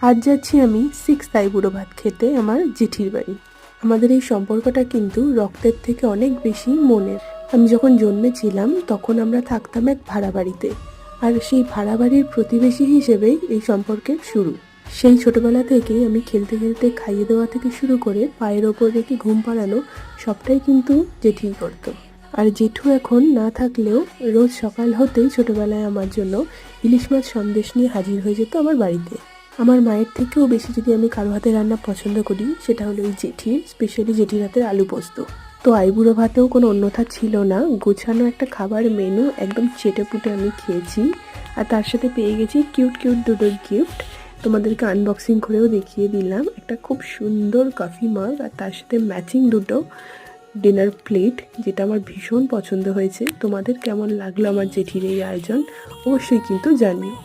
আজ যাচ্ছি আমি 6 আইবুড়ো ভাত খেতে আমার জেঠির বাড়ি। আমাদের এই সম্পর্কটা কিন্তু রক্তের থেকে অনেক বেশি মনের। আমি যখন জন্মেছিলাম তখন আমরা থাকতাম এক ভাড়া বাড়িতে, আর সেই ভাড়া বাড়ির প্রতিবেশী হিসেবেই এই সম্পর্কের শুরু। সেই ছোটবেলা থেকেই আমি খেলতে খেলতে খাইয়ে দেওয়া থেকে শুরু করে পায়ের ওপর রেখে ঘুম পাড়ানো সবটাই কিন্তু জেঠিই করতো। আর জেঠু এখন না থাকলেও রোজ সকাল হতেই ছোটবেলায় আমার জন্য ইলিশ মাছ সন্দেশ নিয়ে হাজির হয়ে যেত আমার বাড়িতে। আমার মায়ের থেকেও বেশি যদি আমি কারো হাতের রান্না পছন্দ করি সেটা হলো এই জেঠির, স্পেশালি জেঠির হাতের আলু পোস্ত। তো আইবুড়ো ভাতেও কোনো অন্যথা ছিল না, গোছানো একটা খাবার মেনু একদম চেটেপুটে আমি খেয়েছি। আর তার সাথে পেয়ে গেছি কিউট কিউট দুটো গিফট। তোমাদেরকে আনবক্সিং করেও দেখিয়ে দিলাম, একটা খুব সুন্দর কফি মাগ আর তার সাথে ম্যাচিং দুটো ডিনার প্লেট, যেটা আমার ভীষণ পছন্দ হয়েছে। তোমাদের কেমন লাগলো আমার জেঠির এই আয়োজন অবশ্যই কিন্তু জানিও।